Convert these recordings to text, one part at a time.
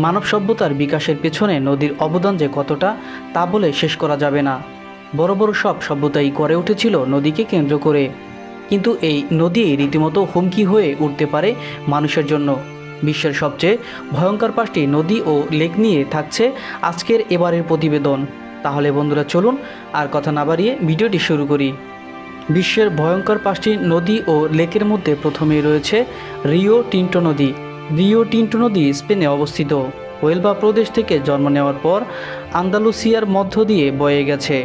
মানব সভ্যতার বিকাশের পেছনে নদীর অবদান যে কতটা তা বলে শেষ করা যাবে না। বড় বড় সব সভ্যতাই গড়ে উঠেছিল নদীকে কেন্দ্র করে, কিন্তু এই নদী রীতিমতো হুমকি হয়ে উঠতে পারে মানুষের জন্য। বিশ্বের সবচেয়ে ভয়ঙ্কর 5টি নদী ও লেক নিয়ে থাকছে আজকের এবারের প্রতিবেদন। তাহলে বন্ধুরা চলুন আর কথা না বাড়িয়ে ভিডিওটি শুরু করি। বিশ্বের ভয়ঙ্কর 5টি নদী ও লেকের মধ্যে প্রথমেই রয়েছে রিও টিন্টো নদী। রিও টিন্টো নদী স্পেনে অবস্থিত। ওয়েলবা প্রদেশ থেকে জন্ম নেওয়ার পর আন্দালুসিয়ার মধ্য দিয়ে বয়ে গেছে।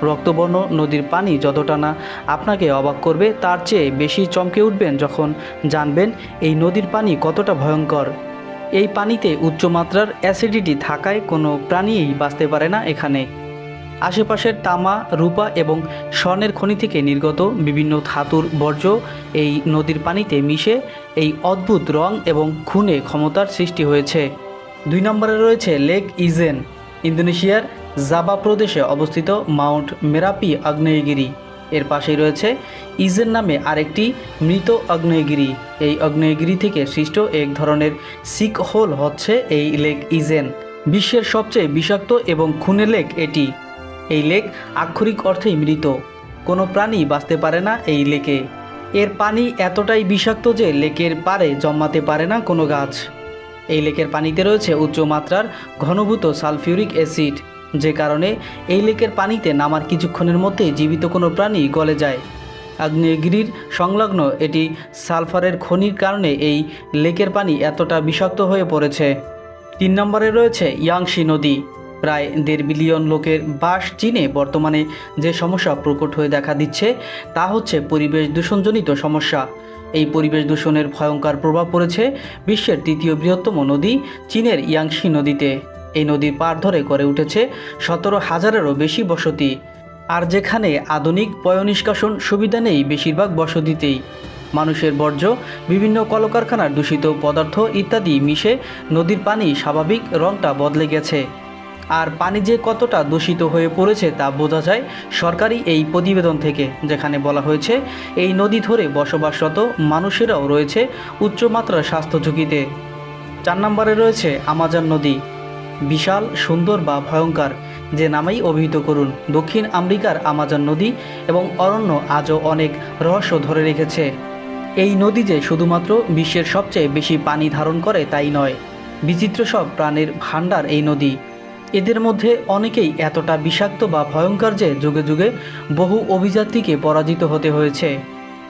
রক্তবর্ণ নদীর পানি যতটা না আপনাকে অবাক করবে, তার চেয়ে বেশি চমকে উঠবেন যখন জানবেন এই নদীর পানি কতটা ভয়ঙ্কর। এই পানিতে উচ্চমাত্রার অ্যাসিডিটি থাকায় কোনো প্রাণীই বাঁচতে পারে না এখানে। আশেপাশের তামা, রূপা এবং স্বর্ণের খনি থেকে নির্গত বিভিন্ন ধাতুর বর্জ্য এই নদীর পানিতে মিশে এই অদ্ভুত রং এবং খুনে ক্ষমতার সৃষ্টি হয়েছে। 2 নম্বরে রয়েছে লেক ইজেন। ইন্দোনেশিয়ার জাভা প্রদেশে অবস্থিত মাউন্ট মেরাপি আগ্নেয়গিরি। এর পাশেই রয়েছে ইজেন নামে আরেকটি মৃত আগ্নেয়গিরি। এই আগ্নেয়গিরি থেকে সৃষ্ট এক ধরনের সিকহোল হচ্ছে এই লেক ইজেন। বিশ্বের সবচেয়ে বিষাক্ত এবং খুনে লেক এটি। এই লেক আক্ষরিক অর্থেই মৃত। কোনো প্রাণী বাঁচতে পারে না এই লেকে। এর পানি এতটাই বিষাক্ত যে লেকের পাড়ে জন্মাতে পারে না কোনো গাছ। এই লেকের পানিতে রয়েছে উচ্চমাত্রার ঘনীভূত সালফিউরিক অ্যাসিড, যে কারণে এই লেকের পানিতে নামার কিছুক্ষণের মধ্যেই জীবিত কোনো প্রাণী গলে যায়। আগ্নেয়গিরির সংলগ্ন এটি সালফারের খনির কারণে এই লেকের পানি এতটা বিষাক্ত হয়ে পড়েছে। 3 নম্বরে রয়েছে ইয়াংশি নদী। প্রায় 1.5 বিলিয়ন লোকের বাস চীনে বর্তমানে যে সমস্যা প্রকট হয়ে দেখা দিচ্ছে তা হচ্ছে পরিবেশ দূষণজনিত সমস্যা। এই পরিবেশ দূষণের ভয়ঙ্কর প্রভাব পড়েছে বিশ্বের 3য় বৃহত্তম নদী চীনের ইয়াংশি নদীতে। এই নদীর পাড় ধরে গড়ে উঠেছে 17,000-এরও বেশি বসতি। আর যেখানে আধুনিক পয়ঃনিষ্কাশন সুবিধা নেই বেশিরভাগ বসতিতেই। মানুষের বর্জ্য, বিভিন্ন কলকারখানার দূষিত পদার্থ ইত্যাদি মিশে নদীর পানি স্বাভাবিক রঙটা বদলে গেছে। আর পানি যে কতটা দূষিত হয়ে পড়েছে তা বোঝা যায় সরকারি এই প্রতিবেদন থেকে, যেখানে বলা হয়েছে এই নদী ধরে বসবাসরত মানুষেরাও রয়েছে উচ্চমাত্রার স্বাস্থ্য ঝুঁকিতে। 4 নম্বরে রয়েছে আমাজন নদী। বিশাল, সুন্দর বা ভয়ঙ্কর যে নামেই অভিহিত করুন, দক্ষিণ আমেরিকার আমাজন নদী এবং অরণ্য আজও অনেক রহস্য ধরে রেখেছে। এই নদী যে শুধুমাত্র বিশ্বের সবচেয়ে বেশি পানি ধারণ করে তাই নয়, বিচিত্র সব প্রাণীর ভাণ্ডার এই নদী। এদের মধ্যে অনেকেই এতটা বিষাক্ত বা ভয়ঙ্কর যে যুগে যুগে বহু অভিযাত্রীকে পরাজিত হতে হয়েছে।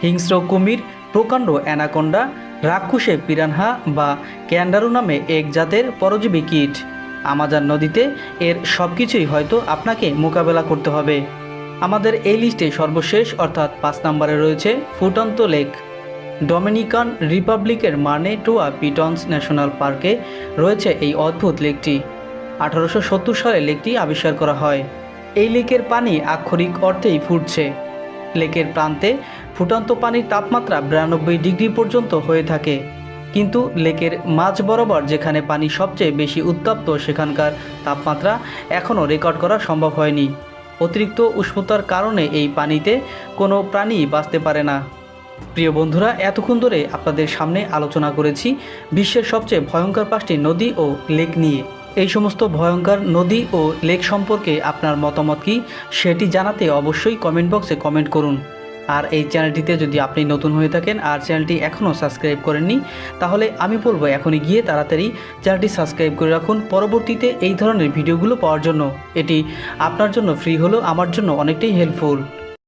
হিংস্র কুমির, প্রকাণ্ড অ্যানাকোন্ডা, রাক্ষসে পিরানহা বা ক্যান্ডারু নামে এক জাতের পরজীবী কীট। আমাজন নদীতে এর সব কিছুই হয়তো আপনাকে মোকাবেলা করতে হবে। আমাদের এই লিস্টে সর্বশেষ অর্থাৎ 5 নম্বরে রয়েছে ফুটন্ত লেক। ডমিনিকান রিপাবলিকের মানেটোয়া পিটনস ন্যাশনাল পার্কে রয়েছে এই অদ্ভুত লেকটি। 1870 সালে লেকটি আবিষ্কার করা হয়। এই লেকের পানি আক্ষরিক অর্থেই ফুটছে। লেকের প্রান্তে ফুটন্ত পানির তাপমাত্রা 92 ডিগ্রি পর্যন্ত হয়ে থাকে, কিন্তু লেকের মাঝ বরাবর যেখানে পানি সবচেয়ে বেশি উত্তপ্ত সেখানকার তাপমাত্রা এখনও রেকর্ড করা সম্ভব হয়নি। অতিরিক্ত উষ্ণতার কারণে এই পানিতে কোনো প্রাণী বাঁচতে পারে না। প্রিয় বন্ধুরা, এতক্ষণ ধরে আপনাদের সামনে আলোচনা করেছি বিশ্বের সবচেয়ে ভয়ঙ্কর 5টি নদী ও লেক নিয়ে। এই সমস্ত ভয়ঙ্কর নদী ও লেক সম্পর্কে আপনার মতামত কি সেটি জানাতে অবশ্যই কমেন্ট বক্সে কমেন্ট করুন। আর এই চ্যানেলটিতে যদি আপনি নতুন হয়ে থাকেন আর চ্যানেলটি এখনও সাবস্ক্রাইব করেননি, তাহলে আমি বলবো এখনই গিয়ে তাড়াতাড়ি চ্যানেলটি সাবস্ক্রাইব করে রাখুন পরবর্তীতে এই ধরনের ভিডিওগুলো পাওয়ার জন্য। এটি আপনার জন্য ফ্রি হলেও আমার জন্য অনেকটাই হেল্পফুল।